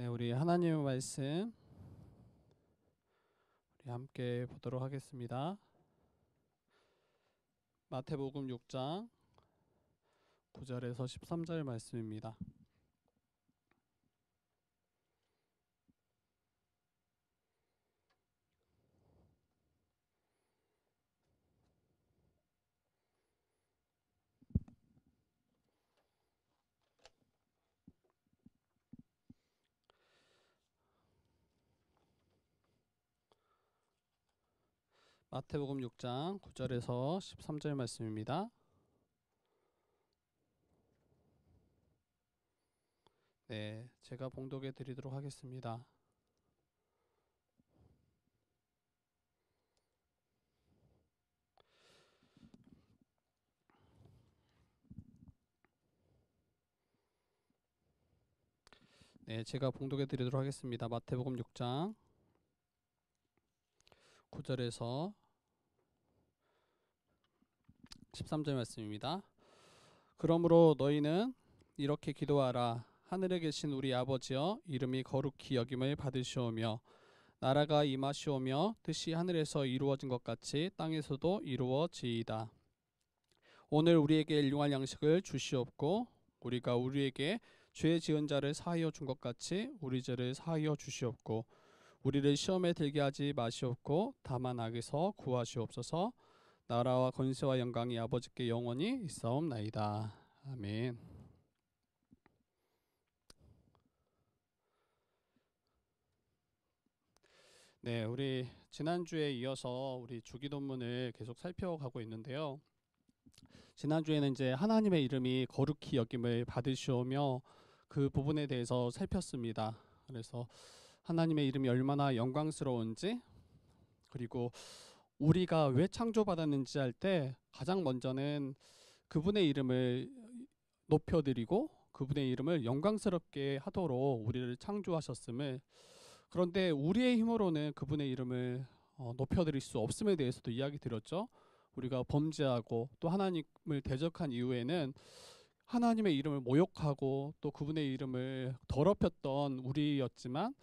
네, 우리 하나님의 말씀 우리 함께 보도록 하겠습니다. 마태복음 6장 9절에서 13절 말씀입니다. 마태복음 6장 9절에서 13절 말씀입니다. 네, 제가 봉독해 드리도록 하겠습니다. 네, 제가 봉독해 드리도록 하겠습니다. 마태복음 6장 9절에서 13절 말씀입니다. 그러므로 너희는 이렇게 기도하라. 하늘에 계신 우리 아버지여, 이름이 거룩히 여김을 받으시오며 나라가 임하시오며 뜻이 하늘에서 이루어진 것 같이 땅에서도 이루어지이다. 오늘 우리에게 일용할 양식을 주시옵고 우리가 우리에게 죄 지은 자를 사하여 준 것 같이 우리 죄를 사하여 주시옵고 우리를 시험에 들게 하지 마시옵고 다만 악에서 구하시옵소서. 나라와 권세와 영광이 아버지께 영원히 있사옵나이다. 아멘. 네, 우리 지난주에 이어서 우리 주기도문을 계속 살펴가고 있는데요. 지난주에는 이제 하나님의 이름이 거룩히 여김을 받으시오며 그 부분에 대해서 살폈습니다. 그래서 하나님의 이름이 얼마나 영광스러운지, 그리고 우리가 왜 창조받았는지 할 때 가장 먼저는 그분의 이름을 높여드리고 그분의 이름을 영광스럽게 하도록 우리를 창조하셨음을, 그런데 우리의 힘으로는 그분의 이름을 높여드릴 수 없음에 대해서도 이야기 드렸죠. 우리가 범죄하고 또 하나님을 대적한 이후에는 하나님의 이름을 모욕하고 또 그분의 이름을 더럽혔던 우리였지만,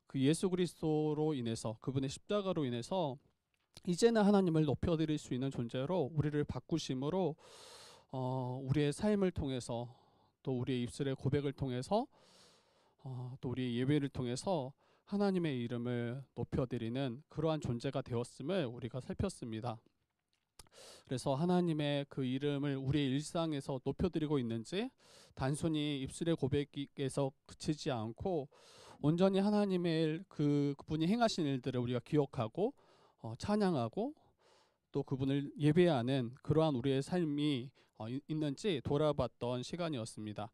그 예수 그리스도로 인해서, 그분의 십자가로 인해서 이제는 하나님을 높여드릴 수 있는 존재로 우리를 바꾸심으로 우리의 삶을 통해서 또 우리의 입술의 고백을 통해서 또 우리의 예배를 통해서 하나님의 이름을 높여드리는 그러한 존재가 되었음을 우리가 살폈습니다. 그래서 하나님의 그 이름을 우리의 일상에서 높여드리고 있는지, 단순히 입술의 고백에서 그치지 않고 온전히 하나님의 그분이 행하신 일들을 우리가 기억하고 찬양하고 또 그분을 예배하는 그러한 우리의 삶이 있는지 돌아봤던 시간이었습니다.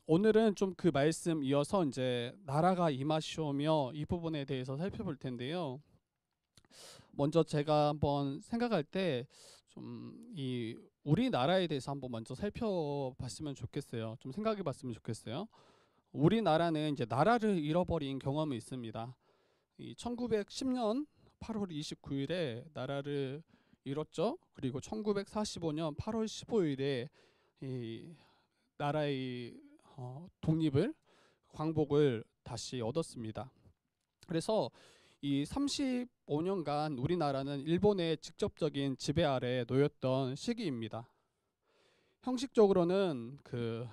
오늘은 좀 그 말씀 이어서 이제 나라가 임하시오며 이 부분에 대해서 살펴볼 텐데요. 먼저 제가 한번 생각할 때 좀 이 우리나라에 대해서 한번 먼저 살펴봤으면 좋겠어요. 좀 생각해봤으면 좋겠어요. 우리나라는 이제 나라를 잃어버린 경험이 있습니다. 이 1910년 8월 29일에 나라를 잃었죠. 그리고 1945년 8월 15일에 이 나라의 독립을, 광복을 다시 얻었습니다. 그래서 이 35년간 우리나라는 일본의 직접적인 지배 아래 놓였던 시기입니다. 형식적으로는 그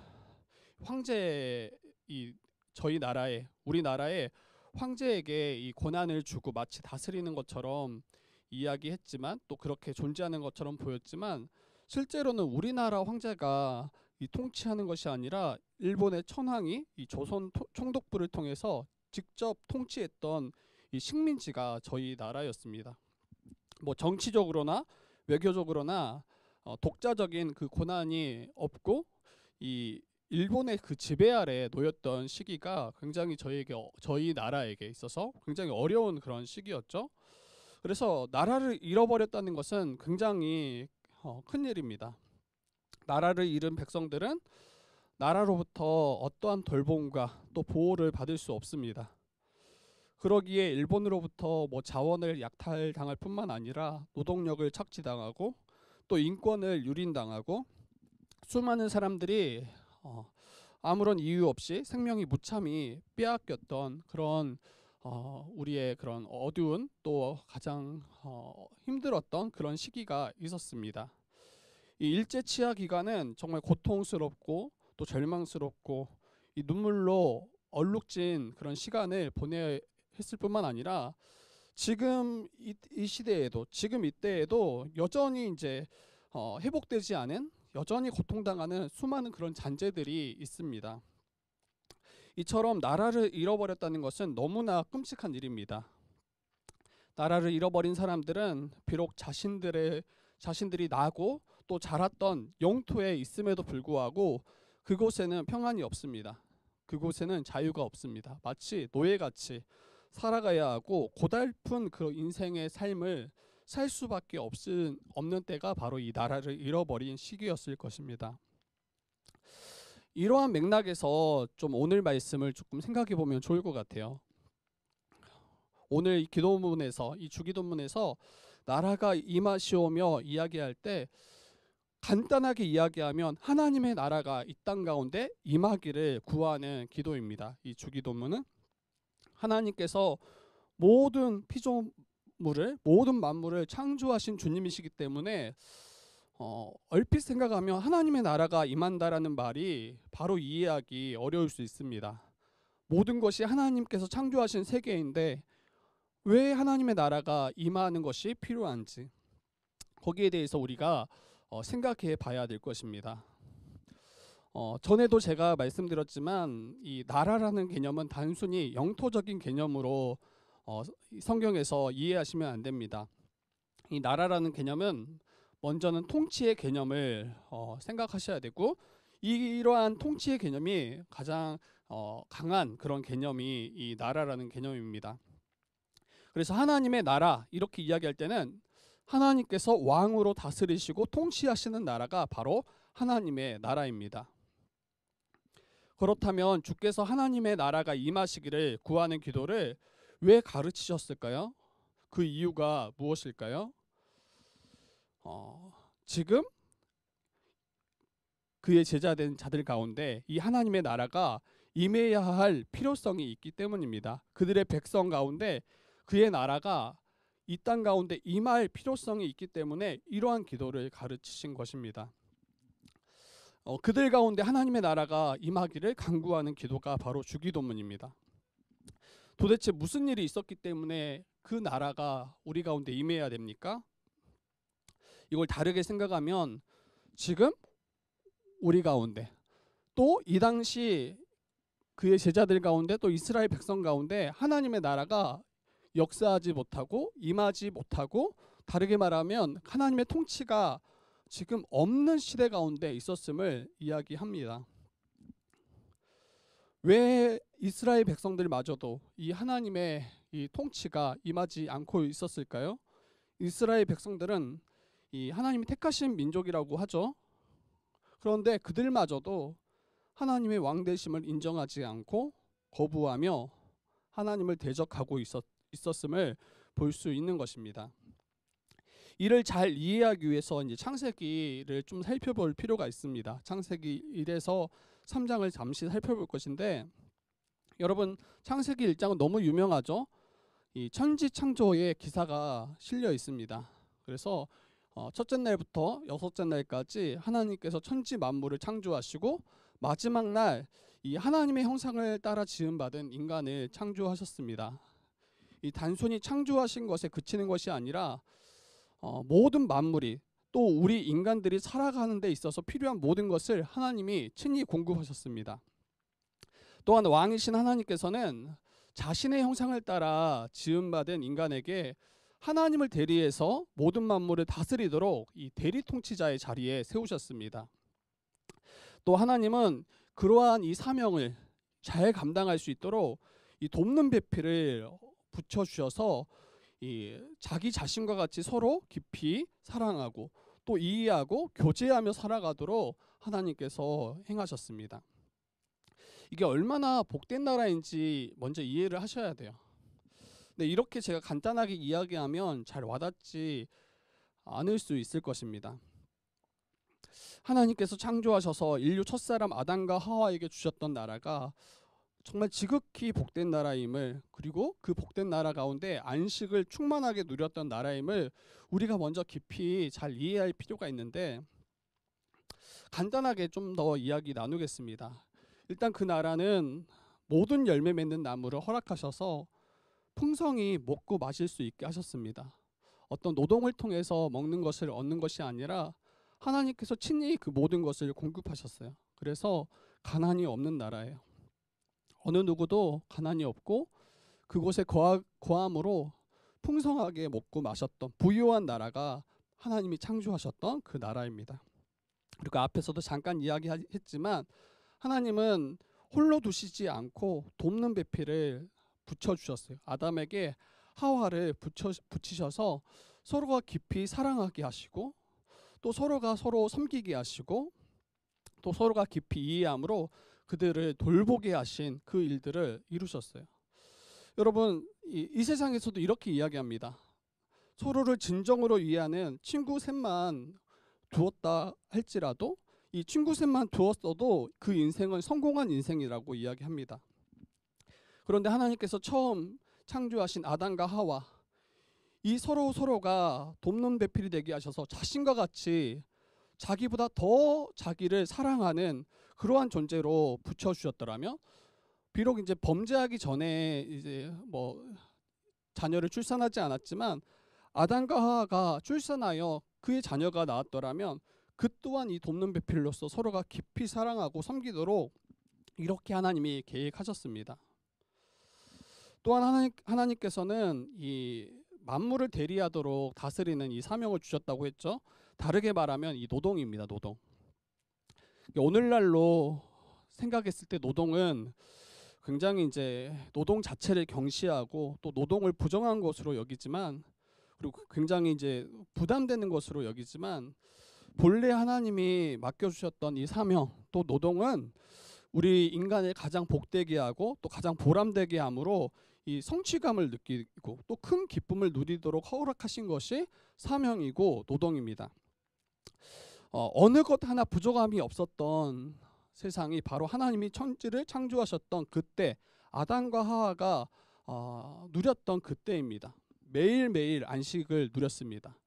황제, 이 저희 나라에, 우리나라에 황제에게 이 권한을 주고 마치 다스리는 것처럼 이야기했지만, 또 그렇게 존재하는 것처럼 보였지만, 실제로는 우리나라 황제가 이 통치하는 것이 아니라 일본의 천황이 이 조선 총독부를 통해서 직접 통치했던 이 식민지가 저희 나라였습니다. 뭐 정치적으로나 외교적으로나 독자적인 그 권한이 없고 이 일본의 그 지배 아래 놓였던 시기가 굉장히 저희 나라에게 있어서 굉장히 어려운 그런 시기였죠. 그래서 나라를 잃어버렸다는 것은 굉장히 큰 일입니다. 나라를 잃은 백성들은 나라로부터 어떠한 돌봄과 또 보호를 받을 수 없습니다. 그러기에 일본으로부터 뭐 자원을 약탈당할 뿐만 아니라 노동력을 착취당하고 또 인권을 유린당하고 수많은 사람들이 아무런 이유 없이 생명이 무참히 빼앗겼던 그런 우리의 그런 어두운 또 가장 힘들었던 그런 시기가 있었습니다. 이 일제 치하 기간은 정말 고통스럽고 또 절망스럽고 이 눈물로 얼룩진 그런 시간을 보내야 했을 뿐만 아니라 지금 이 시대에도 지금 이때에도 여전히 이제 회복되지 않은 여전히 고통당하는 수많은 그런 잔재들이 있습니다. 이처럼 나라를 잃어버렸다는 것은 너무나 끔찍한 일입니다. 나라를 잃어버린 사람들은 비록 자신들이 나고 또 자랐던 영토에 있음에도 불구하고 그곳에는 평안이 없습니다. 그곳에는 자유가 없습니다. 마치 노예같이 살아가야 하고 고달픈 그 인생의 삶을 살 수밖에 없는 때가 바로 이 나라를 잃어버린 시기였을 것입니다. 이러한 맥락에서 좀 오늘 말씀을 조금 생각해 보면 좋을 것 같아요. 오늘 이 기도문에서 이 주기도문에서 나라가 임하시오며 이야기할 때 간단하게 이야기하면 하나님의 나라가 이 땅 가운데 임하기를 구하는 기도입니다. 이 주기도문은 하나님께서 모든 피조물을 모든 만물을 창조하신 주님이시기 때문에 얼핏 생각하면 하나님의 나라가 임한다라는 말이 바로 이해하기 어려울 수 있습니다. 모든 것이 하나님께서 창조하신 세계인데 왜 하나님의 나라가 임하는 것이 필요한지 거기에 대해서 우리가 생각해 봐야 될 것입니다. 전에도 제가 말씀드렸지만 이 나라라는 개념은 단순히 영토적인 개념으로 성경에서 이해하시면 안 됩니다. 이 나라라는 개념은 먼저는 통치의 개념을 생각하셔야 되고 이러한 통치의 개념이 가장 강한 그런 개념이 이 나라라는 개념입니다. 그래서 하나님의 나라 이렇게 이야기할 때는 하나님께서 왕으로 다스리시고 통치하시는 나라가 바로 하나님의 나라입니다. 그렇다면 주께서 하나님의 나라가 임하시기를 구하는 기도를 왜 가르치셨을까요? 그 이유가 무엇일까요? 지금 그의 제자된 자들 가운데 이 하나님의 나라가 임해야 할 필요성이 있기 때문입니다. 그들의 백성 가운데 그의 나라가 이 땅 가운데 임할 필요성이 있기 때문에 이러한 기도를 가르치신 것입니다. 그들 가운데 하나님의 나라가 임하기를 간구하는 기도가 바로 주기도문입니다. 도대체 무슨 일이 있었기 때문에 그 나라가 우리 가운데 임해야 됩니까? 이걸 다르게 생각하면 지금 우리 가운데 또 이 당시 그의 제자들 가운데 또 이스라엘 백성 가운데 하나님의 나라가 역사하지 못하고 임하지 못하고 다르게 말하면 하나님의 통치가 지금 없는 시대 가운데 있었음을 이야기합니다. 왜 이스라엘 백성들마저도 이 하나님의 이 통치가 임하지 않고 있었을까요? 이스라엘 백성들은 이 하나님이 택하신 민족이라고 하죠. 그런데 그들마저도 하나님의 왕되심을 인정하지 않고 거부하며 하나님을 대적하고 있었음을 볼 수 있는 것입니다. 이를 잘 이해하기 위해서 이제 창세기를 좀 살펴볼 필요가 있습니다. 창세기 1에서 3장을 잠시 살펴볼 것인데 여러분 창세기 1장은 너무 유명하죠. 이 천지 창조의 기사가 실려 있습니다. 그래서 첫째 날부터 여섯째 날까지 하나님께서 천지 만물을 창조하시고 마지막 날 이 하나님의 형상을 따라 지음받은 인간을 창조하셨습니다. 이 단순히 창조하신 것에 그치는 것이 아니라 모든 만물이 또 우리 인간들이 살아가는 데 있어서 필요한 모든 것을 하나님이 친히 공급하셨습니다. 또한 왕이신 하나님께서는 자신의 형상을 따라 지음받은 인간에게 하나님을 대리해서 모든 만물을 다스리도록 이 대리 통치자의 자리에 세우셨습니다. 또 하나님은 그러한 이 사명을 잘 감당할 수 있도록 이 돕는 배필을 붙여주셔서 이 자기 자신과 같이 서로 깊이 사랑하고 또 이해하고 교제하며 살아가도록 하나님께서 행하셨습니다. 이게 얼마나 복된 나라인지 먼저 이해를 하셔야 돼요. 근데 이렇게 제가 간단하게 이야기하면 잘 와닿지 않을 수 있을 것입니다. 하나님께서 창조하셔서 인류 첫사람 아담과 하와에게 주셨던 나라가 정말 지극히 복된 나라임을, 그리고 그 복된 나라 가운데 안식을 충만하게 누렸던 나라임을 우리가 먼저 깊이 잘 이해할 필요가 있는데, 간단하게 좀 더 이야기 나누겠습니다. 일단 그 나라는 모든 열매 맺는 나무를 허락하셔서 풍성히 먹고 마실 수 있게 하셨습니다. 어떤 노동을 통해서 먹는 것을 얻는 것이 아니라 하나님께서 친히 그 모든 것을 공급하셨어요. 그래서 가난이 없는 나라예요. 어느 누구도 가난이 없고 그곳에 거함으로 풍성하게 먹고 마셨던 부유한 나라가 하나님이 창조하셨던 그 나라입니다. 그리고 앞에서도 잠깐 이야기했지만 하나님은 홀로 두시지 않고 돕는 배필을 붙여주셨어요. 아담에게 하와를 붙이셔서 서로가 깊이 사랑하게 하시고, 또 서로가 서로 섬기게 하시고, 또 서로가 깊이 이해함으로 그들을 돌보게 하신 그 일들을 이루셨어요. 여러분, 이 세상에서도 이렇게 이야기합니다. 서로를 진정으로 이해하는 친구 셋만 두었다 할지라도, 이 친구 셋만 두었어도 그 인생은 성공한 인생이라고 이야기합니다. 그런데 하나님께서 처음 창조하신 아담과 하와, 이 서로가 돕는 배필이 되게 하셔서 자신과 같이 자기보다 더 자기를 사랑하는 그러한 존재로 붙여주셨더라면, 비록 이제 범죄하기 전에 이제 자녀를 출산하지 않았지만 아담과 하와가 출산하여 그의 자녀가 나왔더라면 그 또한 이 돕는 배필로서 서로가 깊이 사랑하고 섬기도록 이렇게 하나님이 계획하셨습니다. 또한 하나님께서는 이 만물을 대리하도록 다스리는 이 사명을 주셨다고 했죠. 다르게 말하면 이 노동입니다. 노동. 오늘날로 생각했을 때 노동은 굉장히 이제 노동 자체를 경시하고 또 노동을 부정한 것으로 여기지만, 그리고 굉장히 이제 부담되는 것으로 여기지만, 본래 하나님이 맡겨주셨던 이 사명, 또 노동은 우리 인간을 가장 복되게 하고 또 가장 보람되게 함으로 이 성취감을 느끼고 또 큰 기쁨을 누리도록 허락하신 것이 사명이고 노동입니다. 어느 것 하나 부족함이 없었던 세상이 바로 하나님이 천지를 창조하셨던 그때, 아담과 하와가 누렸던 그때입니다. 매일매일 안식을 누렸습니다.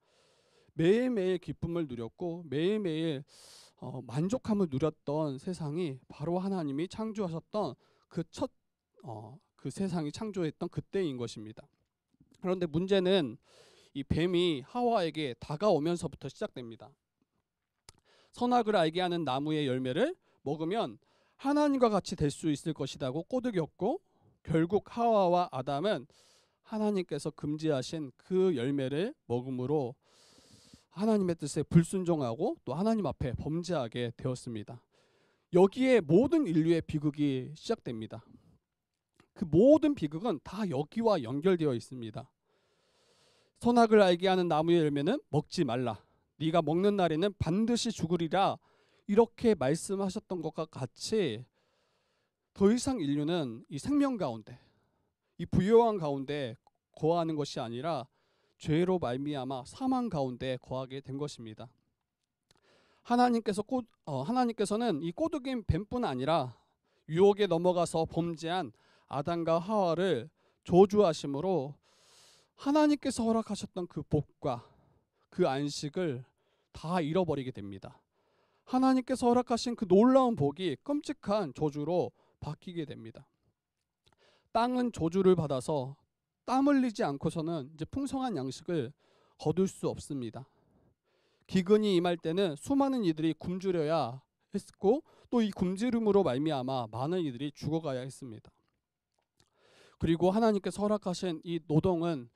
매일매일 기쁨을 누렸고 매일매일 만족함을 누렸던 세상이 바로 하나님이 창조하셨던 그 세상이 창조했던 그때인 것입니다. 그런데 문제는 이 뱀이 하와에게 다가오면서부터 시작됩니다. 선악을 알게 하는 나무의 열매를 먹으면 하나님과 같이 될 수 있을 것이라고 꼬드겼고, 결국 하와와 아담은 하나님께서 금지하신 그 열매를 먹음으로 하나님의 뜻에 불순종하고 또 하나님 앞에 범죄하게 되었습니다. 여기에 모든 인류의 비극이 시작됩니다. 그 모든 비극은 다 여기와 연결되어 있습니다. 선악을 알게 하는 나무의 열매는 먹지 말라. 네가 먹는 날에는 반드시 죽으리라. 이렇게 말씀하셨던 것과 같이 더 이상 인류는 이 생명 가운데, 이 부요한 가운데 거하는 것이 아니라 죄로 말미암아 사망 가운데 거하게 된 것입니다. 하나님께서는 이 꼬드긴 뱀뿐 아니라 유혹에 넘어가서 범죄한 아담과 하와를 저주하심으로 하나님께서 허락하셨던 그 복과 그 안식을 다 잃어버리게 됩니다. 하나님께서 허락하신 그 놀라운 복이 끔찍한 저주로 바뀌게 됩니다. 땅은 저주를 받아서 땀 흘리지 않고서는 이제 풍성한 양식을 거둘 수 없습니다. 기근이 임할 때는 수많은 이들이 굶주려야 했고, 또 이 굶주림으로 말미암아 많은 이들이 죽어가야 했습니다. 그리고 하나님께서 허락하신 이 노동은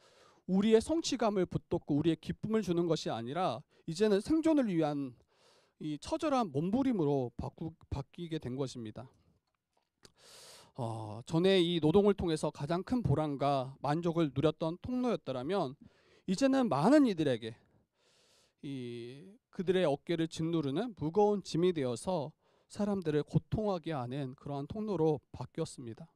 우리의 성취감을 붙돋고 우리의 기쁨을 주는 것이 아니라 이제는 생존을 위한 이 처절한 몸부림으로 바뀌게 된 것입니다. 전에 이 노동을 통해서 가장 큰 보람과 만족을 누렸던 통로였더라면, 이제는 많은 이들에게 그들의 어깨를 짓누르는 무거운 짐이 되어서 사람들을 고통하게 하는 그러한 통로로 바뀌었습니다.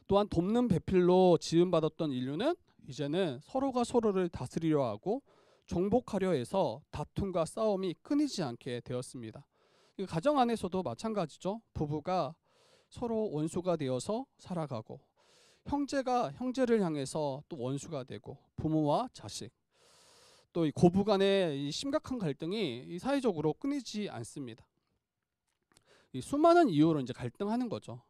또한 돕는 배필로 지음받았던 인류는 이제는 서로가 서로를 다스리려 하고 정복하려 해서 다툼과 싸움이 끊이지 않게 되었습니다. 가정 안에서도 마찬가지죠. 부부가 서로 원수가 되어서 살아가고, 형제가 형제를 향해서 또 원수가 되고, 부모와 자식, 또 이 고부 간의 이 심각한 갈등이 이 사회적으로 끊이지 않습니다. 이 수많은 이유로 이제 갈등하는 거죠.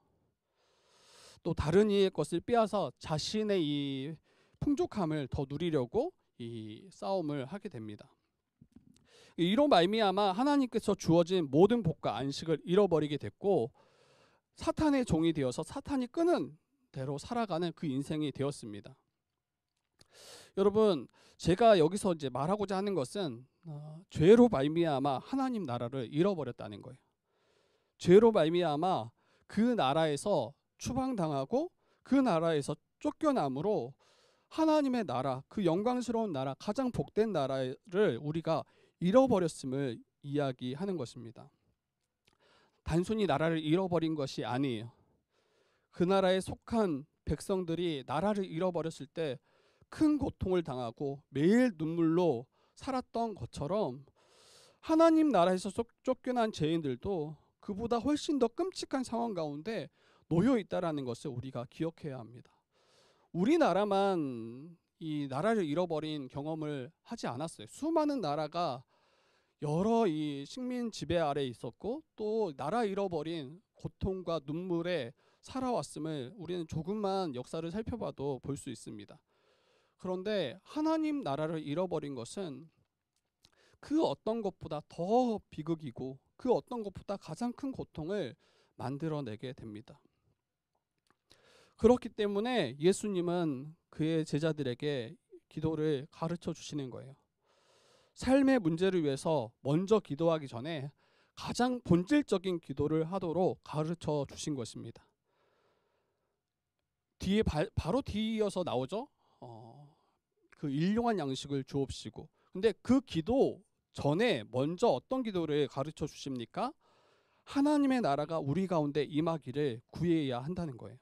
또 다른 이의 것을 빼앗아 자신의 이 풍족함을 더 누리려고 이 싸움을 하게 됩니다. 이로 말미암아 하나님께서 주어진 모든 복과 안식을 잃어버리게 됐고, 사탄의 종이 되어서 사탄이 끄는 대로 살아가는 그 인생이 되었습니다. 여러분, 제가 여기서 이제 말하고자 하는 것은 죄로 말미암아 하나님 나라를 잃어버렸다는 거예요. 죄로 말미암아 그 나라에서 추방당하고 그 나라에서 쫓겨남으로 하나님의 나라, 그 영광스러운 나라, 가장 복된 나라를 우리가 잃어버렸음을 이야기하는 것입니다. 단순히 나라를 잃어버린 것이 아니에요. 그 나라에 속한 백성들이 나라를 잃어버렸을 때 큰 고통을 당하고 매일 눈물로 살았던 것처럼 하나님 나라에서 쫓겨난 죄인들도 그보다 훨씬 더 끔찍한 상황 가운데 놓여 있다라는 것을 우리가 기억해야 합니다. 우리나라만 이 나라를 잃어버린 경험을 하지 않았어요. 수많은 나라가 여러 이 식민 지배 아래 있었고, 또 나라 잃어버린 고통과 눈물에 살아왔음을 우리는 조금만 역사를 살펴봐도 볼 수 있습니다. 그런데 하나님 나라를 잃어버린 것은 그 어떤 것보다 더 비극이고, 그 어떤 것보다 가장 큰 고통을 만들어내게 됩니다. 그렇기 때문에 예수님은 그의 제자들에게 기도를 가르쳐 주시는 거예요. 삶의 문제를 위해서 먼저 기도하기 전에 가장 본질적인 기도를 하도록 가르쳐 주신 것입니다. 뒤에 바로 뒤이어서 나오죠. 그 일용할 양식을 주옵시고. 근데 그 기도 전에 먼저 어떤 기도를 가르쳐 주십니까? 하나님의 나라가 우리 가운데 임하기를 구해야 한다는 거예요.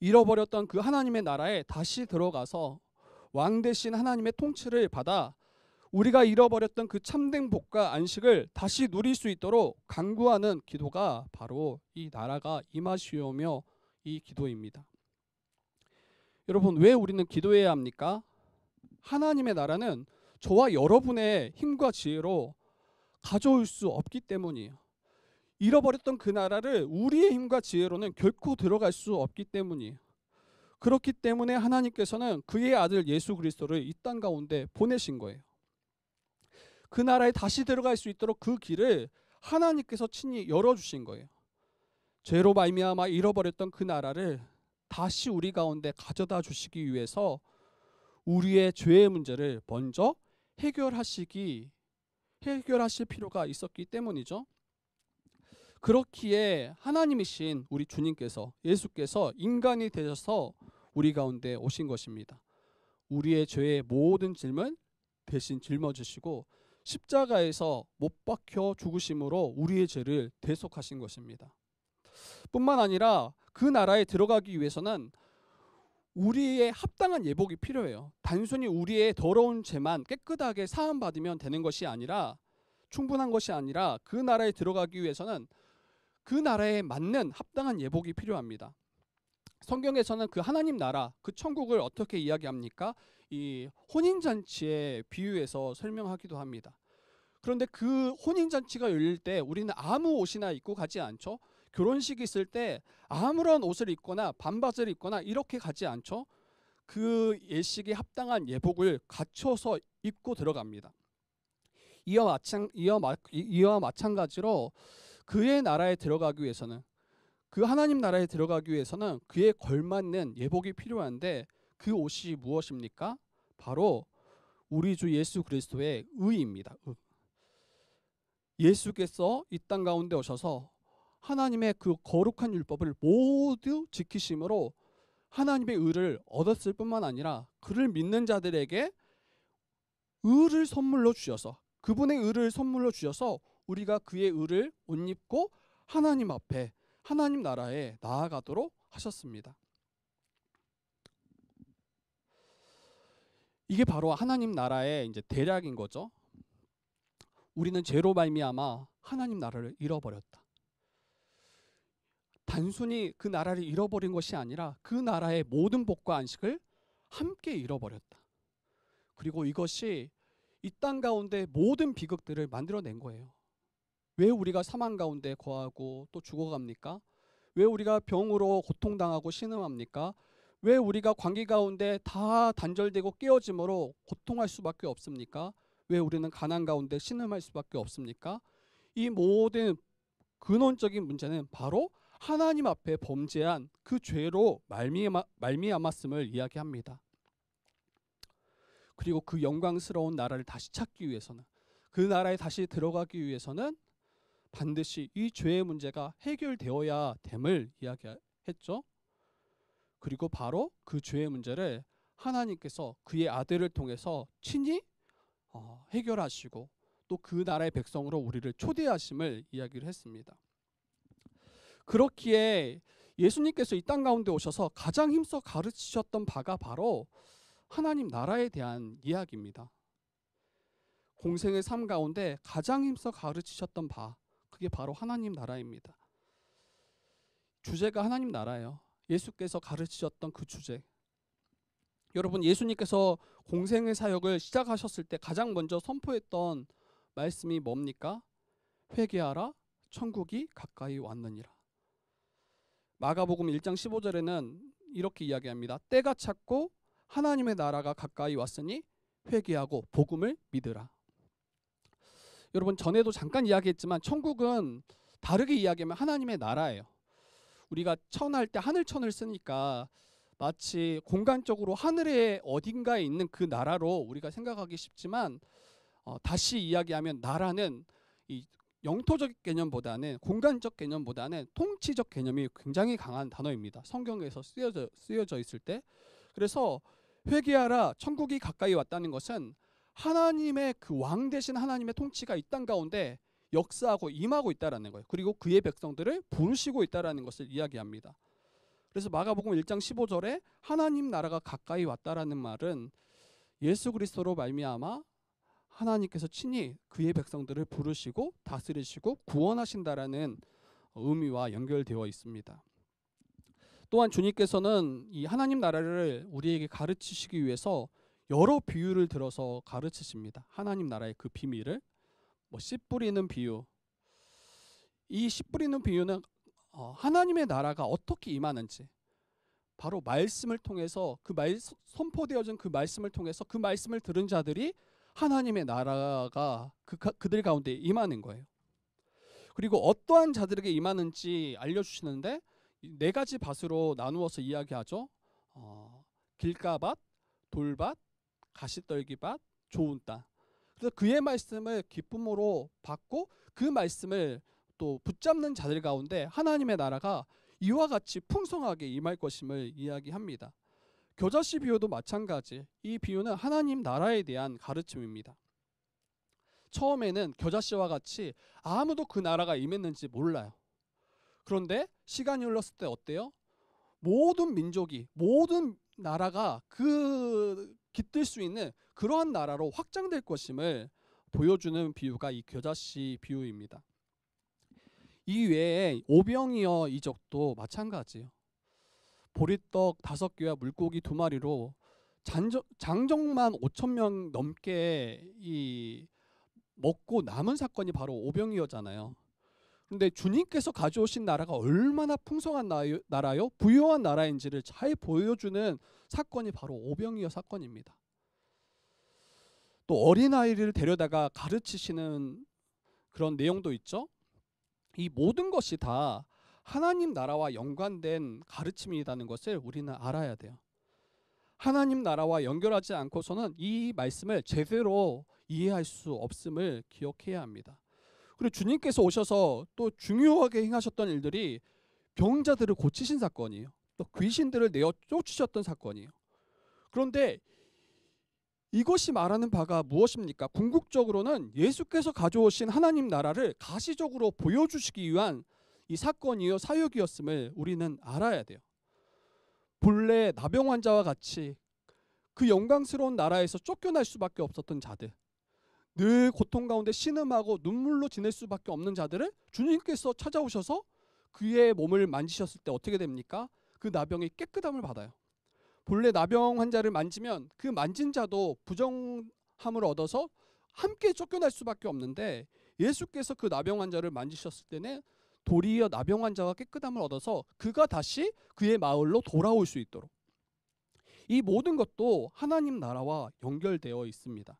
잃어버렸던 그 하나님의 나라에 다시 들어가서 왕 대신 하나님의 통치를 받아 우리가 잃어버렸던 그 참된 복과 안식을 다시 누릴 수 있도록 간구하는 기도가 바로 이 나라가 임하시오며 이 기도입니다. 여러분, 왜 우리는 기도해야 합니까? 하나님의 나라는 저와 여러분의 힘과 지혜로 가져올 수 없기 때문이에요. 잃어버렸던 그 나라를 우리의 힘과 지혜로는 결코 들어갈 수 없기 때문이에요. 그렇기 때문에 하나님께서는 그의 아들 예수 그리스도를 이 땅 가운데 보내신 거예요. 그 나라에 다시 들어갈 수 있도록 그 길을 하나님께서 친히 열어주신 거예요. 죄로 말미암아 잃어버렸던 그 나라를 다시 우리 가운데 가져다 주시기 위해서 우리의 죄의 문제를 먼저 해결하실 필요가 있었기 때문이죠. 그렇기에 하나님이신 우리 주님께서, 예수께서 인간이 되셔서 우리 가운데 오신 것입니다. 우리의 죄의 모든 짐을 대신 짊어지시고 십자가에서 못 박혀 죽으심으로 우리의 죄를 대속하신 것입니다. 뿐만 아니라 그 나라에 들어가기 위해서는 우리의 합당한 예복이 필요해요. 단순히 우리의 더러운 죄만 깨끗하게 사함받으면 되는 것이 아니라, 충분한 것이 아니라 그 나라에 들어가기 위해서는 그 나라에 맞는 합당한 예복이 필요합니다. 성경에서는 그 하나님 나라, 그 천국을 어떻게 이야기합니까? 이 혼인잔치에 비유해서 설명하기도 합니다. 그런데 그 혼인잔치가 열릴 때 우리는 아무 옷이나 입고 가지 않죠. 결혼식이 있을 때 아무런 옷을 입거나 반바지를 입거나 이렇게 가지 않죠. 그 예식에 합당한 예복을 갖춰서 입고 들어갑니다. 이와 마찬가지로 그의 나라에 들어가기 위해서는, 그 하나님 나라에 들어가기 위해서는 그에 걸맞는 예복이 필요한데 그 옷이 무엇입니까? 바로 우리 주 예수 그리스도의 의입니다. 예수께서 이 땅 가운데 오셔서 하나님의 그 거룩한 율법을 모두 지키심으로 하나님의 의를 얻었을 뿐만 아니라 그를 믿는 자들에게 의를 선물로 주셔서, 그분의 의를 선물로 주셔서 우리가 그의 의를 옷 입고 하나님 앞에, 하나님 나라에 나아가도록 하셨습니다. 이게 바로 하나님 나라의 이제 대략인 거죠. 우리는 죄로 말미암아 하나님 나라를 잃어버렸다. 단순히 그 나라를 잃어버린 것이 아니라 그 나라의 모든 복과 안식을 함께 잃어버렸다. 그리고 이것이 이 땅 가운데 모든 비극들을 만들어낸 거예요. 왜 우리가 사망 가운데 거하고 또 죽어갑니까? 왜 우리가 병으로 고통당하고 신음합니까? 왜 우리가 관계 가운데 다 단절되고 깨어짐으로 고통할 수밖에 없습니까? 왜 우리는 가난 가운데 신음할 수밖에 없습니까? 이 모든 근원적인 문제는 바로 하나님 앞에 범죄한 그 죄로 말미암았음을 이야기합니다. 그리고 그 영광스러운 나라를 다시 찾기 위해서는, 그 나라에 다시 들어가기 위해서는 반드시 이 죄의 문제가 해결되어야 됨을 이야기했죠. 그리고 바로 그 죄의 문제를 하나님께서 그의 아들을 통해서 친히 해결하시고 또 그 나라의 백성으로 우리를 초대하심을 이야기를 했습니다. 그렇기에 예수님께서 이 땅 가운데 오셔서 가장 힘써 가르치셨던 바가 바로 하나님 나라에 대한 이야기입니다. 공생의 삶 가운데 가장 힘써 가르치셨던 바, 그게 바로 하나님 나라입니다. 주제가 하나님 나라예요. 예수께서 가르치셨던 그 주제. 여러분, 예수님께서 공생의 사역을 시작하셨을 때 가장 먼저 선포했던 말씀이 뭡니까? 회개하라, 천국이 가까이 왔느니라. 마가복음 1장 15절에는 이렇게 이야기합니다. 때가 찼고 하나님의 나라가 가까이 왔으니 회개하고 복음을 믿으라. 여러분, 전에도 잠깐 이야기했지만 천국은 다르게 이야기하면 하나님의 나라예요. 우리가 천할 때 하늘천을 쓰니까 마치 공간적으로 하늘의 어딘가에 있는 그 나라로 우리가 생각하기 쉽지만, 다시 이야기하면 나라는 이 영토적 개념보다는, 공간적 개념보다는 통치적 개념이 굉장히 강한 단어입니다. 성경에서 쓰여져 있을 때. 그래서 회개하라, 천국이 가까이 왔다는 것은 하나님의 그 왕 대신 하나님의 통치가 이 땅 가운데 역사하고 임하고 있다라는 거예요. 그리고 그의 백성들을 부르시고 있다라는 것을 이야기합니다. 그래서 마가복음 1장 15절에 하나님 나라가 가까이 왔다라는 말은 예수 그리스도로 말미암아 하나님께서 친히 그의 백성들을 부르시고 다스리시고 구원하신다라는 의미와 연결되어 있습니다. 또한 주님께서는 이 하나님 나라를 우리에게 가르치시기 위해서 여러 비유를 들어서 가르치십니다. 하나님 나라의 그 비밀을. 씨 뿌리는 비유. 이 씨 뿌리는 비유는 하나님의 나라가 어떻게 임하는지, 바로 말씀을 통해서 선포되어진 그 말씀을 통해서 그 말씀을 들은 자들이 하나님의 나라가 그들 가운데 임하는 거예요. 그리고 어떠한 자들에게 임하는지 알려주시는데 4가지 밭으로 나누어서 이야기하죠. 길가밭, 돌밭, 가시떨기밭, 좋은 땅. 그래서 그의 말씀을 기쁨으로 받고 그 말씀을 또 붙잡는 자들 가운데 하나님의 나라가 이와 같이 풍성하게 임할 것임을 이야기합니다. 겨자씨 비유도 마찬가지. 이 비유는 하나님 나라에 대한 가르침입니다. 처음에는 겨자씨와 같이 아무도 그 나라가 임했는지 몰라요. 그런데 시간이 흘렀을 때 어때요? 모든 민족이, 모든 나라가 깃들 수 있는 그러한 나라로 확장될 것임을 보여주는 비유가 이 겨자씨 비유입니다. 이 외에 오병이어 이적도 마찬가지예요. 보리떡 5개와 물고기 2마리로 장정만 5,000명 넘게 먹고 남은 사건이 바로 오병이어잖아요. 그런데 주님께서 가져오신 나라가 얼마나 풍성한 나라요, 부유한 나라인지를 잘 보여주는 사건이 바로 오병이어 사건입니다. 또 어린아이를 데려다가 가르치시는 그런 내용도 있죠. 이 모든 것이 다 하나님 나라와 연관된 가르침이라는 것을 우리는 알아야 돼요. 하나님 나라와 연결하지 않고서는 이 말씀을 제대로 이해할 수 없음을 기억해야 합니다. 그리고 주님께서 오셔서 또 중요하게 행하셨던 일들이 병자들을 고치신 사건이에요. 또 귀신들을 내어 쫓으셨던 사건이에요. 그런데 이것이 말하는 바가 무엇입니까? 궁극적으로는 예수께서 가져오신 하나님 나라를 가시적으로 보여주시기 위한 이 사건이요, 사역이었음을 우리는 알아야 돼요. 본래 나병 환자와 같이 그 영광스러운 나라에서 쫓겨날 수밖에 없었던 자들, 늘 고통 가운데 신음하고 눈물로 지낼 수밖에 없는 자들을 주님께서 찾아오셔서 그의 몸을 만지셨을 때 어떻게 됩니까? 그 나병이 깨끗함을 받아요. 본래 나병 환자를 만지면 그 만진 자도 부정함을 얻어서 함께 쫓겨날 수밖에 없는데, 예수께서 그 나병 환자를 만지셨을 때는 도리어 나병 환자가 깨끗함을 얻어서 그가 다시 그의 마을로 돌아올 수 있도록, 이 모든 것도 하나님 나라와 연결되어 있습니다.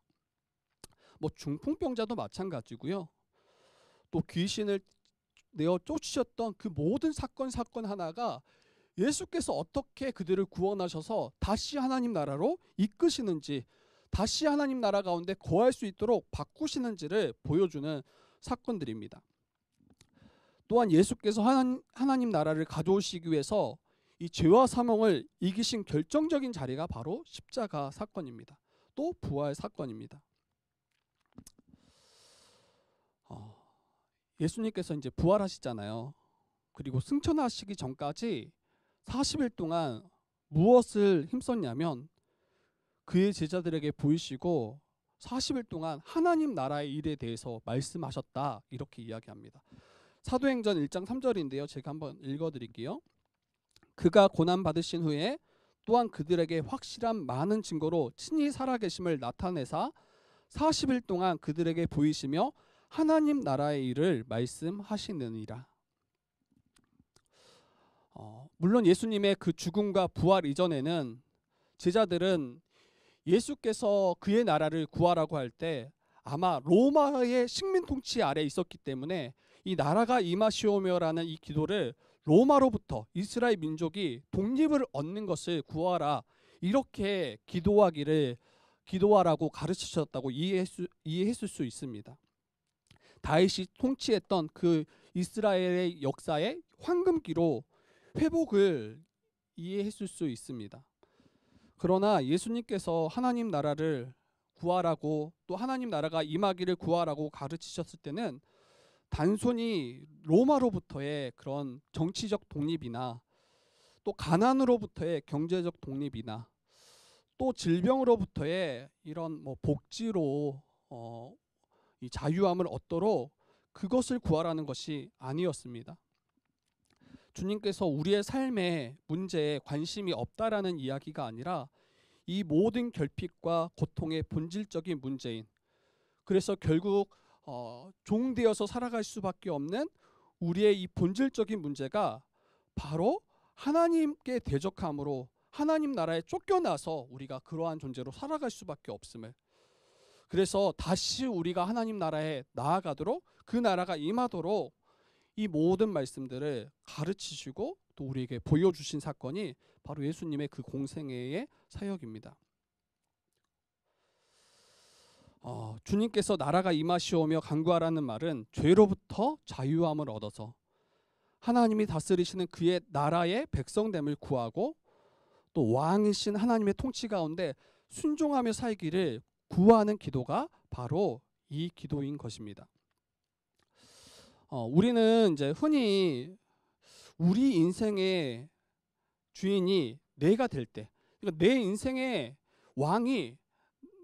뭐 중풍병자도 마찬가지고요. 또 귀신을 내어 쫓으셨던 그 모든 사건 하나가 예수께서 어떻게 그들을 구원하셔서 다시 하나님 나라로 이끄시는지, 다시 하나님 나라 가운데 거할 수 있도록 바꾸시는지를 보여주는 사건들입니다. 또한 예수께서 하나님 나라를 가져오시기 위해서 이 죄와 사망을 이기신 결정적인 자리가 바로 십자가 사건입니다. 또 부활 사건입니다. 예수님께서 이제 부활하시잖아요. 그리고 승천하시기 전까지 40일 동안 무엇을 힘썼냐면 그의 제자들에게 보이시고 40일 동안 하나님 나라의 일에 대해서 말씀하셨다, 이렇게 이야기합니다. 사도행전 1장 3절인데요. 제가 한번 읽어드릴게요. 그가 고난받으신 후에 또한 그들에게 확실한 많은 증거로 친히 살아계심을 나타내사 40일 동안 그들에게 보이시며 하나님 나라의 일을 말씀하시느니라. 물론 예수님의 그 죽음과 부활 이전에는 제자들은 예수께서 그의 나라를 구하라고 할 때 아마 로마의 식민 통치 아래 있었기 때문에 이 나라가 임하시오며라는 이 기도를 로마로부터 이스라엘 민족이 독립을 얻는 것을 구하라, 이렇게 기도하라고 가르치셨다고 이해했을 수 있습니다. 다윗이 통치했던 그 이스라엘의 역사의 황금기로 회복을 이해했을 수 있습니다. 그러나 예수님께서 하나님 나라를 구하라고, 또 하나님 나라가 임하기를 구하라고 가르치셨을 때는 단순히 로마로부터의 그런 정치적 독립이나 또 가난으로부터의 경제적 독립이나 또 질병으로부터의 이런 복지로 이 자유함을 얻도록 그것을 구하라는 것이 아니었습니다. 주님께서 우리의 삶의 문제에 관심이 없다라는 이야기가 아니라 이 모든 결핍과 고통의 본질적인 문제인, 그래서 결국 종되어서 살아갈 수밖에 없는 우리의 이 본질적인 문제가 바로 하나님께 대적함으로 하나님 나라에 쫓겨나서 우리가 그러한 존재로 살아갈 수밖에 없음을, 그래서 다시 우리가 하나님 나라에 나아가도록, 그 나라가 임하도록 이 모든 말씀들을 가르치시고 또 우리에게 보여주신 사건이 바로 예수님의 그 공생애의 사역입니다. 주님께서 나라가 임하시오며 간구하라는 말은 죄로부터 자유함을 얻어서 하나님이 다스리시는 그의 나라의 백성됨을 구하고 또 왕이신 하나님의 통치 가운데 순종하며 살기를 구하는 기도가 바로 이 기도인 것입니다. 우리는 이제 흔히 우리 인생의 주인이 내가 될 때, 그러니까 내 인생의 왕이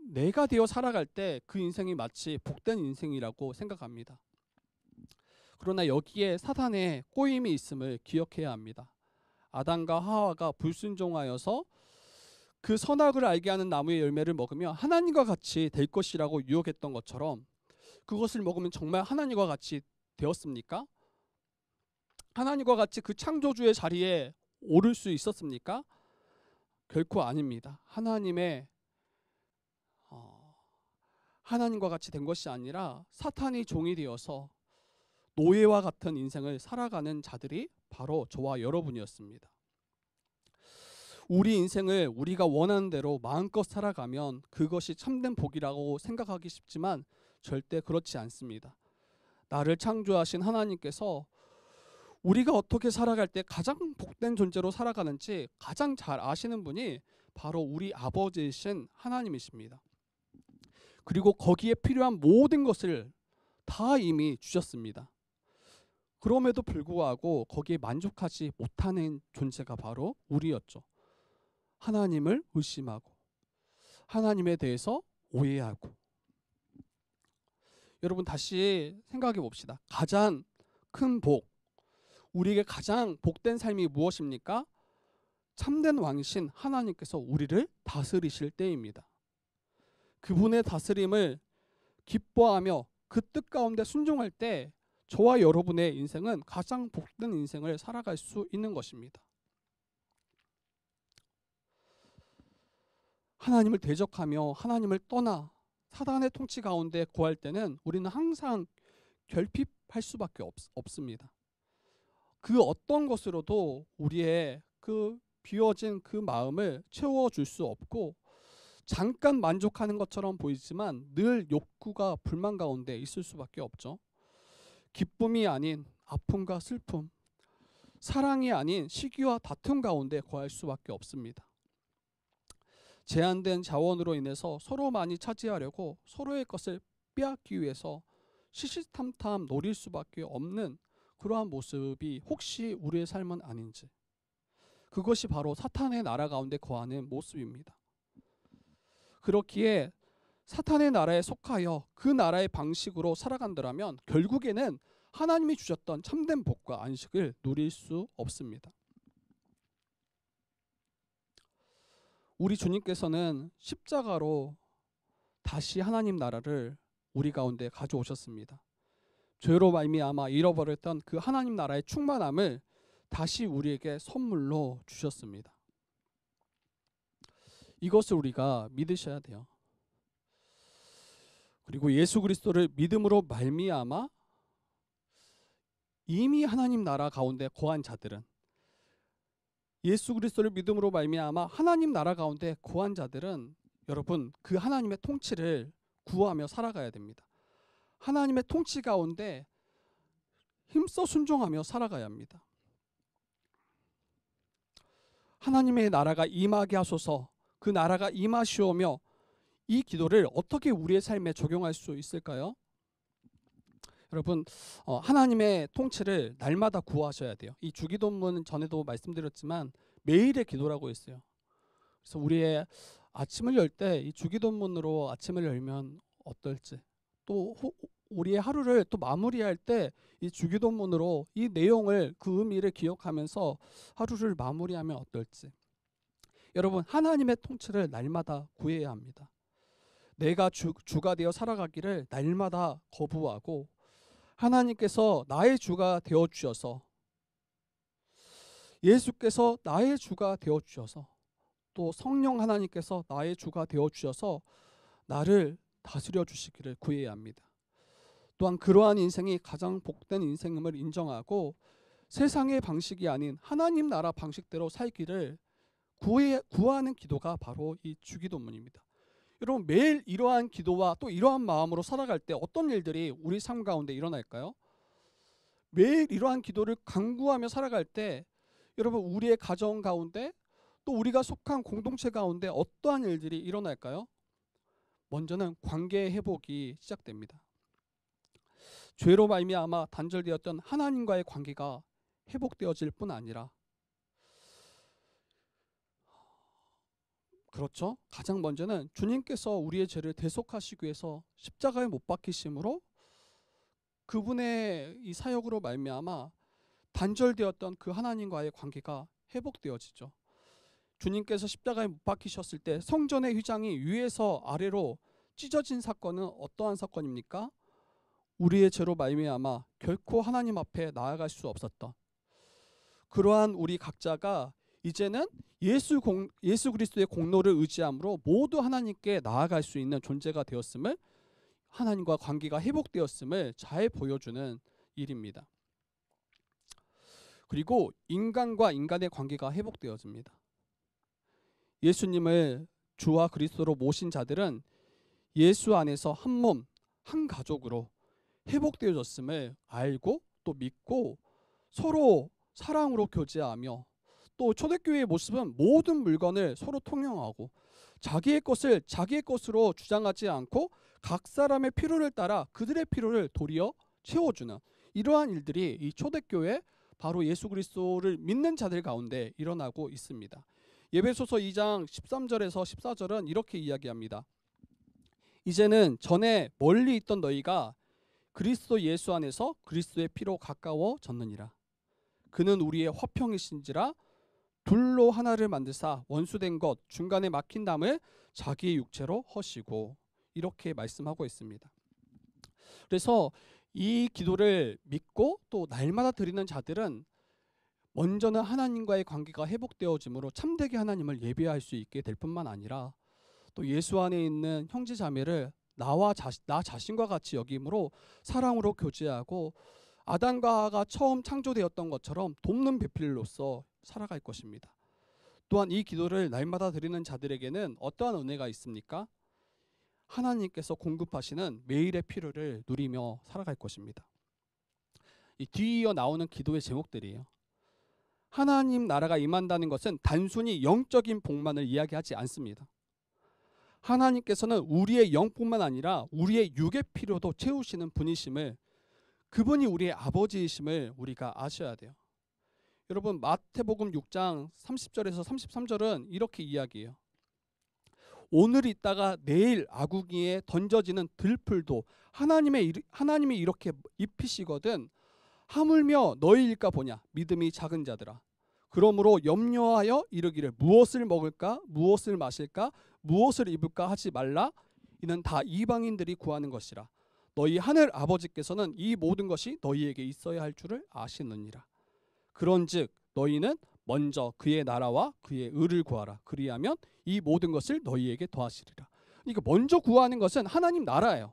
내가 되어 살아갈 때 그 인생이 마치 복된 인생이라고 생각합니다. 그러나 여기에 사탄의 꼬임이 있음을 기억해야 합니다. 아담과 하와가 불순종하여서 그 선악을 알게 하는 나무의 열매를 먹으면 하나님과 같이 될 것이라고 유혹했던 것처럼, 그것을 먹으면 정말 하나님과 같이 되었습니까? 하나님과 같이 그 창조주의 자리에 오를 수 있었습니까? 결코 아닙니다. 하나님과 같이 된 것이 아니라 사탄이 종이 되어서 노예와 같은 인생을 살아가는 자들이 바로 저와 여러분이었습니다. 우리 인생을 우리가 원하는 대로 마음껏 살아가면 그것이 참된 복이라고 생각하기 쉽지만 절대 그렇지 않습니다. 나를 창조하신 하나님께서 우리가 어떻게 살아갈 때 가장 복된 존재로 살아가는지 가장 잘 아시는 분이 바로 우리 아버지이신 하나님이십니다. 그리고 거기에 필요한 모든 것을 다 이미 주셨습니다. 그럼에도 불구하고 거기에 만족하지 못하는 존재가 바로 우리였죠. 하나님을 의심하고 하나님에 대해서 오해하고. 여러분 다시 생각해 봅시다. 가장 큰 복, 우리에게 가장 복된 삶이 무엇입니까? 참된 왕이신 하나님께서 우리를 다스리실 때입니다. 그분의 다스림을 기뻐하며 그 뜻 가운데 순종할 때 저와 여러분의 인생은 가장 복된 인생을 살아갈 수 있는 것입니다. 하나님을 대적하며 하나님을 떠나 사단의 통치 가운데 구할 때는 우리는 항상 결핍할 수밖에 없습니다. 그 어떤 것으로도 우리의 그 비워진 그 마음을 채워줄 수 없고, 잠깐 만족하는 것처럼 보이지만 늘 욕구가 불만 가운데 있을 수밖에 없죠. 기쁨이 아닌 아픔과 슬픔, 사랑이 아닌 시기와 다툼 가운데 거할 수밖에 없습니다. 제한된 자원으로 인해서 서로 많이 차지하려고 서로의 것을 빼앗기 위해서 시시탐탐 노릴 수밖에 없는 그러한 모습이 혹시 우리의 삶은 아닌지, 그것이 바로 사탄의 나라 가운데 거하는 모습입니다. 그렇기에 사탄의 나라에 속하여 그 나라의 방식으로 살아간다면 결국에는 하나님이 주셨던 참된 복과 안식을 누릴 수 없습니다. 우리 주님께서는 십자가로 다시 하나님 나라를 우리 가운데 가져오셨습니다. 죄로 말미암아 잃어버렸던 그 하나님 나라의 충만함을 다시 우리에게 선물로 주셨습니다. 이것을 우리가 믿으셔야 돼요. 그리고 예수 그리스도를 믿음으로 말미암아 이미 하나님 나라 가운데 거한 자들은, 예수 그리스도를 믿음으로 말미암아 하나님 나라 가운데 거한 자들은 여러분 그 하나님의 통치를 구하며 살아가야 됩니다. 하나님의 통치 가운데 힘써 순종하며 살아가야 합니다. 하나님의 나라가 임하게 하소서, 그 나라가 임하시오며, 이 기도를 어떻게 우리의 삶에 적용할 수 있을까요? 여러분 하나님의 통치를 날마다 구하셔야 돼요. 이 주기도문 전에도 말씀드렸지만 매일의 기도라고 했어요. 그래서 우리의 아침을 열 때 이 주기도문으로 아침을 열면 어떨지, 또 우리의 하루를 또 마무리할 때 이 주기도문으로 이 내용을, 그 의미를 기억하면서 하루를 마무리하면 어떨지. 여러분 하나님의 통치를 날마다 구해야 합니다. 내가 주가 되어 살아가기를 날마다 거부하고 하나님께서 나의 주가 되어 주셔서, 예수께서 나의 주가 되어 주셔서, 또 성령 하나님께서 나의 주가 되어 주셔서 나를 다스려 주시기를 구해야 합니다. 또한 그러한 인생이 가장 복된 인생임을 인정하고 세상의 방식이 아닌 하나님 나라 방식대로 살기를 구하는 기도가 바로 이 주기도문입니다. 여러분 매일 이러한 기도와 또 이러한 마음으로 살아갈 때 어떤 일들이 우리 삶 가운데 일어날까요? 매일 이러한 기도를 간구하며 살아갈 때 여러분 우리의 가정 가운데, 또 우리가 속한 공동체 가운데 어떠한 일들이 일어날까요? 먼저는 관계 회복이 시작됩니다. 죄로 말미암아 단절되었던 하나님과의 관계가 회복되어질 뿐 아니라, 그렇죠, 가장 먼저는 주님께서 우리의 죄를 대속하시기 위해서 십자가에 못 박히심으로 그분의 이 사역으로 말미암아 단절되었던 그 하나님과의 관계가 회복되어지죠. 주님께서 십자가에 못 박히셨을 때 성전의 휘장이 위에서 아래로 찢어진 사건은 어떠한 사건입니까? 우리의 죄로 말미암아 결코 하나님 앞에 나아갈 수 없었던 그러한 우리 각자가 이제는 예수 그리스도의 공로를 의지함으로 모두 하나님께 나아갈 수 있는 존재가 되었음을, 하나님과 관계가 회복되었음을 잘 보여주는 일입니다. 그리고 인간과 인간의 관계가 회복되어집니다. 예수님을 주와 그리스도로 모신 자들은 예수 안에서 한 몸, 한 가족으로 회복되어졌음을 알고 또 믿고 서로 사랑으로 교제하며, 또 초대교회의 모습은 모든 물건을 서로 통용하고 자기의 것을 자기의 것으로 주장하지 않고 각 사람의 필요를 따라 그들의 필요를 도리어 채워주는 이러한 일들이 이 초대교회, 바로 예수 그리스도를 믿는 자들 가운데 일어나고 있습니다. 에베소서 2장 13절에서 14절은 이렇게 이야기합니다. 이제는 전에 멀리 있던 너희가 그리스도 예수 안에서 그리스도의 피로 가까워졌느니라. 그는 우리의 화평이신지라 둘로 하나를 만드사 원수된 것 중간에 막힌 담을 자기의 육체로 허시고, 이렇게 말씀하고 있습니다. 그래서 이 기도를 믿고 또 날마다 드리는 자들은 먼저는 하나님과의 관계가 회복되어짐으로 참되게 하나님을 예배할 수 있게 될 뿐만 아니라 또 예수 안에 있는 형제 자매를 나 자신과 같이 여김으로 사랑으로 교제하고 아담과 하와가 처음 창조되었던 것처럼 돕는 배필로서 살아갈 것입니다. 또한 이 기도를 날마다 드리는 자들에게는 어떠한 은혜가 있습니까? 하나님께서 공급하시는 매일의 필요를 누리며 살아갈 것입니다. 이 뒤이어 나오는 기도의 제목들이에요. 하나님 나라가 임한다는 것은 단순히 영적인 복만을 이야기하지 않습니다. 하나님께서는 우리의 영뿐만 아니라 우리의 육의 필요도 채우시는 분이심을, 그분이 우리의 아버지이심을 우리가 아셔야 돼요. 여러분, 마태복음 6장 30절에서 33절은 이렇게 이야기해요. 오늘 있다가 내일 아궁이에 던져지는 들풀도 하나님이 이렇게 입히시거든 하물며 너희일까 보냐 믿음이 작은 자들아. 그러므로 염려하여 이르기를 무엇을 먹을까 무엇을 마실까 무엇을 입을까 하지 말라. 이는 다 이방인들이 구하는 것이라. 너희 하늘 아버지께서는 이 모든 것이 너희에게 있어야 할 줄을 아시느니라. 그런즉 너희는 먼저 그의 나라와 그의 의를 구하라. 그리하면 이 모든 것을 너희에게 더하시리라. 그러니까 먼저 구하는 것은 하나님 나라예요.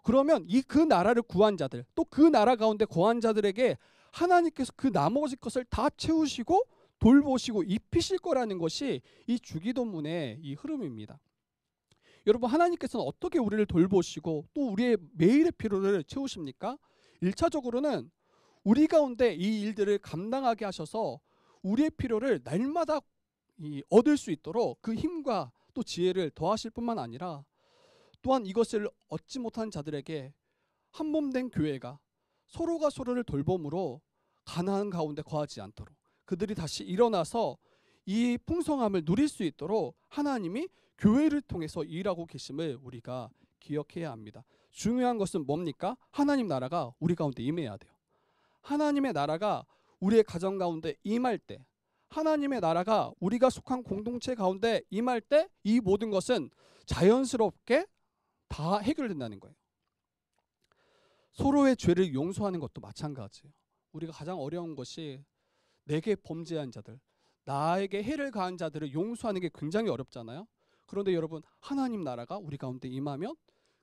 그러면 그 나라를 구한 자들, 또 그 나라 가운데 거한 자들에게 하나님께서 그 나머지 것을 다 채우시고 돌보시고 입히실 거라는 것이 이 주기도문의 이 흐름입니다. 여러분, 하나님께서는 어떻게 우리를 돌보시고 또 우리의 매일의 필요를 채우십니까? 1차적으로는 우리 가운데 이 일들을 감당하게 하셔서 우리의 필요를 날마다 얻을 수 있도록 그 힘과 또 지혜를 더하실 뿐만 아니라 또한 이것을 얻지 못한 자들에게 한 몸 된 교회가 서로가 서로를 돌봄으로 가난한 가운데 거하지 않도록 그들이 다시 일어나서 이 풍성함을 누릴 수 있도록 하나님이 교회를 통해서 일하고 계심을 우리가 기억해야 합니다. 중요한 것은 뭡니까? 하나님 나라가 우리 가운데 임해야 돼요. 하나님의 나라가 우리의 가정 가운데 임할 때, 하나님의 나라가 우리가 속한 공동체 가운데 임할 때 이 모든 것은 자연스럽게 다 해결된다는 거예요. 서로의 죄를 용서하는 것도 마찬가지예요. 우리가 가장 어려운 것이 내게 범죄한 자들, 나에게 해를 가한 자들을 용서하는 게 굉장히 어렵잖아요. 그런데 여러분, 하나님 나라가 우리 가운데 임하면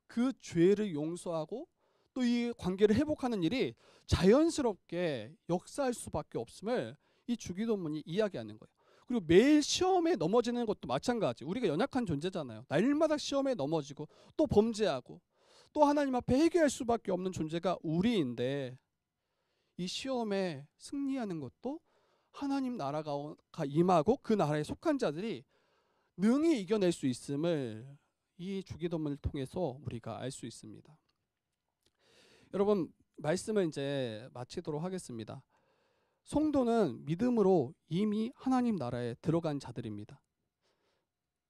그 죄를 용서하고 또 이 관계를 회복하는 일이 자연스럽게 역사할 수밖에 없음을 이 주기도문이 이야기하는 거예요. 그리고 매일 시험에 넘어지는 것도 마찬가지. 우리가 연약한 존재잖아요. 날마다 시험에 넘어지고 또 범죄하고 또 하나님 앞에 회개할 수밖에 없는 존재가 우리인데, 이 시험에 승리하는 것도 하나님 나라가 임하고 그 나라에 속한 자들이 능히 이겨낼 수 있음을 이 주기도문을 통해서 우리가 알 수 있습니다. 여러분, 말씀을 이제 마치도록 하겠습니다. 성도는 믿음으로 이미 하나님 나라에 들어간 자들입니다.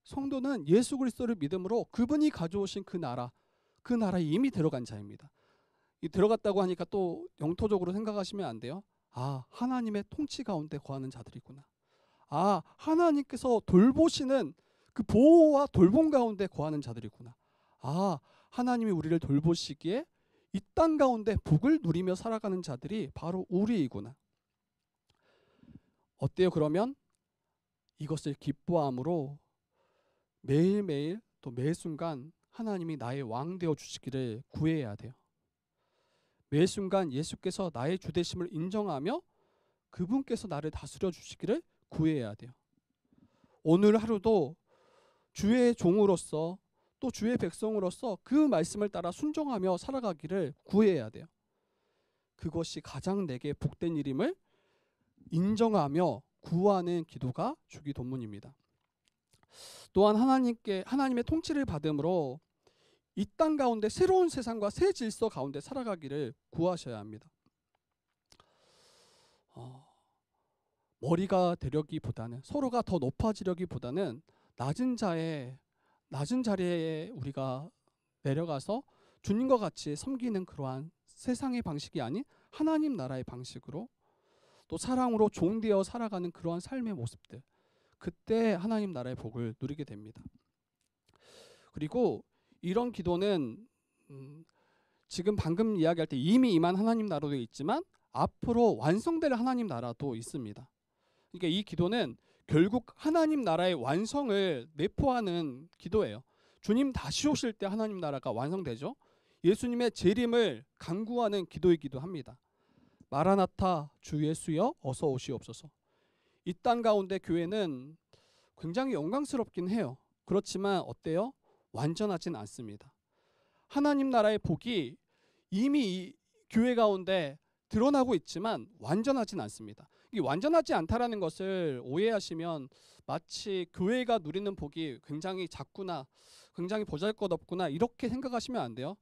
성도는 예수 그리스도를 믿음으로 그분이 가져오신 그 나라에 이미 들어간 자입니다. 이 들어갔다고 하니까 또 영토적으로 생각하시면 안 돼요. 아, 하나님의 통치 가운데 거하는 자들이구나. 아, 하나님께서 돌보시는 그 보호와 돌봄 가운데 거하는 자들이구나. 아, 하나님이 우리를 돌보시기에 이 땅 가운데 복을 누리며 살아가는 자들이 바로 우리이구나. 어때요? 그러면 이것을 기뻐함으로 매일매일 또 매 순간 하나님이 나의 왕 되어 주시기를 구해야 돼요. 매 순간 예수께서 나의 주되심을 인정하며 그분께서 나를 다스려 주시기를 구해야 돼요. 오늘 하루도 주의 종으로서 또 주의 백성으로서 그 말씀을 따라 순종하며 살아가기를 구해야 돼요. 그것이 가장 내게 복된 일임을 인정하며 구하는 기도가 주기도문입니다. 또한 하나님의 통치를 받음으로 이 땅 가운데 새로운 세상과 새 질서 가운데 살아가기를 구하셔야 합니다. 머리가 되려기보다는, 서로가 더 높아지려기보다는 낮은 자리에 우리가 내려가서 주님과 같이 섬기는 그러한 세상의 방식이 아닌 하나님 나라의 방식으로 또 사랑으로 종되어 살아가는 그러한 삶의 모습들, 그때 하나님 나라의 복을 누리게 됩니다. 그리고 이런 기도는 지금 방금 이야기할 때 이미 임한 하나님 나라도 있지만 앞으로 완성될 하나님 나라도 있습니다. 그러니까 이 기도는 결국 하나님 나라의 완성을 내포하는 기도예요. 주님 다시 오실 때 하나님 나라가 완성되죠. 예수님의 재림을 간구하는 기도이기도 합니다. 마라나타, 주 예수여 어서 오시옵소서. 이 땅 가운데 교회는 굉장히 영광스럽긴 해요. 그렇지만 어때요? 완전하진 않습니다. 하나님 나라의 복이 이미 이 교회 가운데 드러나고 있지만 완전하진 않습니다. 이 완전하지 않다라는 것을 오해하시면 마치 교회가 누리는 복이 굉장히 작구나, 굉장히 보잘것없구나 이렇게 생각하시면 안 돼요.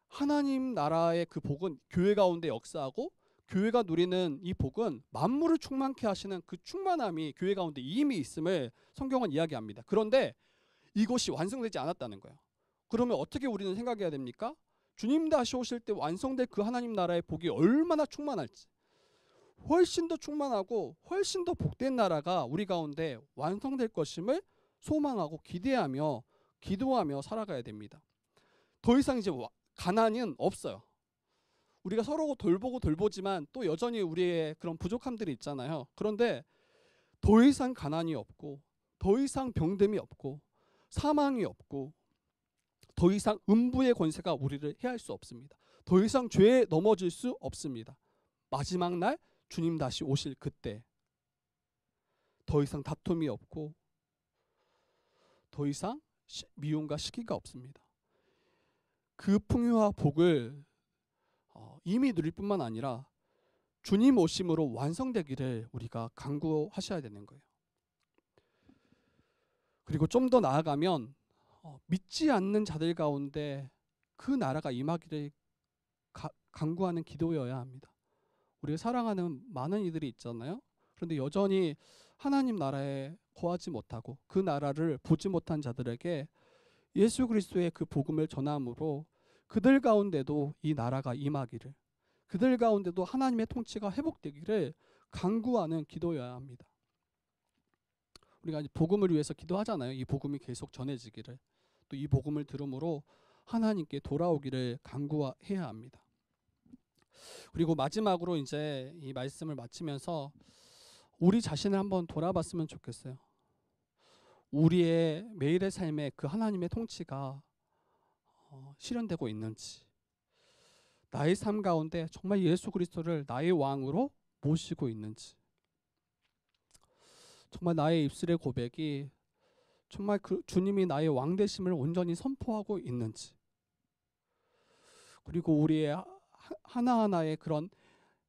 하나님 나라의 그 복은 교회 가운데 역사하고 교회가 누리는 이 복은 만물을 충만케 하시는 그 충만함이 교회 가운데 이미 있음을 성경은 이야기합니다. 그런데 이것이 완성되지 않았다는 거예요. 그러면 어떻게 우리는 생각해야 됩니까? 주님 다시 오실 때 완성될 그 하나님 나라의 복이 얼마나 충만할지, 훨씬 더 충만하고 훨씬 더 복된 나라가 우리 가운데 완성될 것임을 소망하고 기대하며 기도하며 살아가야 됩니다. 더 이상 이제 가난은 없어요. 우리가 서로 돌보지만 또 여전히 우리의 그런 부족함들이 있잖아요. 그런데 더 이상 가난이 없고, 더 이상 병듦이 없고, 사망이 없고, 더 이상 음부의 권세가 우리를 해할 수 없습니다. 더 이상 죄에 넘어질 수 없습니다. 마지막 날 주님 다시 오실 그때 더 이상 다툼이 없고, 더 이상 미움과 시기가 없습니다. 그 풍요와 복을 이미 누릴 뿐만 아니라 주님 오심으로 완성되기를 우리가 간구하셔야 되는 거예요. 그리고 좀 더 나아가면 믿지 않는 자들 가운데 그 나라가 임하기를 간구하는 기도여야 합니다. 우리가 사랑하는 많은 이들이 있잖아요. 그런데 여전히 하나님 나라에 거하지 못하고 그 나라를 보지 못한 자들에게 예수 그리스도의 그 복음을 전함으로 그들 가운데도 이 나라가 임하기를, 그들 가운데도 하나님의 통치가 회복되기를 간구하는 기도여야 합니다. 우리가 이제 복음을 위해서 기도하잖아요. 이 복음이 계속 전해지기를, 또 이 복음을 들음으로 하나님께 돌아오기를 간구해야 합니다. 그리고 마지막으로 이제 이 말씀을 마치면서 우리 자신을 한번 돌아봤으면 좋겠어요. 우리의 매일의 삶에 그 하나님의 통치가 실현되고 있는지, 나의 삶 가운데 정말 예수 그리스도를 나의 왕으로 모시고 있는지, 정말 나의 입술의 고백이 정말 그 주님이 나의 왕 되심을 온전히 선포하고 있는지, 그리고 우리의 하나하나의 그런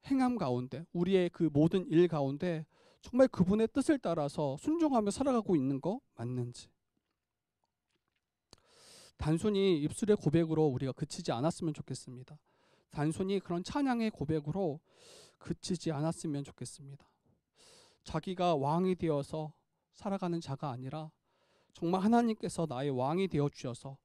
행함 가운데, 우리의 그 모든 일 가운데 정말 그분의 뜻을 따라서 순종하며 살아가고 있는 거 맞는지, 단순히 입술의 고백으로 우리가 그치지 않았으면 좋겠습니다. 단순히 그런 찬양의 고백으로 그치지 않았으면 좋겠습니다. 자기가 왕이 되어서 살아가는 자가 아니라 정말 하나님께서 나의 왕이 되어 주셔서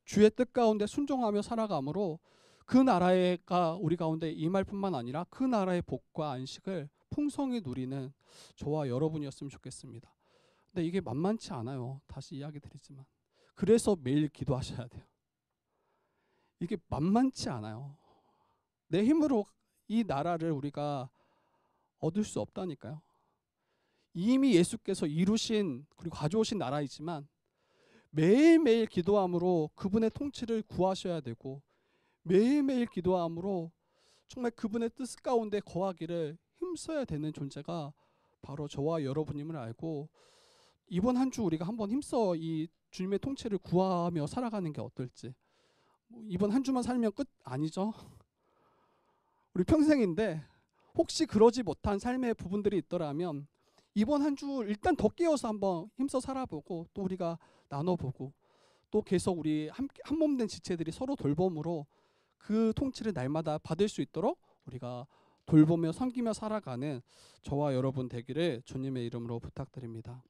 주의 뜻 가운데 순종하며 살아감으로 그 나라가 우리 가운데 임할 뿐만 아니라 그 나라의 복과 안식을 풍성히 누리는 저와 여러분이었으면 좋겠습니다. 근데 이게 만만치 않아요. 다시 이야기 드리지만. 그래서 매일 기도하셔야 돼요. 이게 만만치 않아요. 내 힘으로 이 나라를 우리가 얻을 수 없다니까요. 이미 예수께서 이루신 그리고 가져오신 나라이지만 매일매일 기도함으로 그분의 통치를 구하셔야 되고, 매일매일 기도함으로 정말 그분의 뜻 가운데 거하기를 힘써야 되는 존재가 바로 저와 여러분임을 알고, 이번 한 주 우리가 한번 힘써 이 주님의 통치를 구하며 살아가는 게 어떨지. 이번 한 주만 살면 끝 아니죠. 우리 평생인데 혹시 그러지 못한 삶의 부분들이 있더라면 이번 한 주 일단 더 깨어서 한번 힘써 살아보고, 또 우리가 나눠보고, 또 계속 우리 한 몸 된 지체들이 서로 돌봄으로 그 통치를 날마다 받을 수 있도록 우리가 돌보며 섬기며 살아가는 저와 여러분 되기를 주님의 이름으로 부탁드립니다.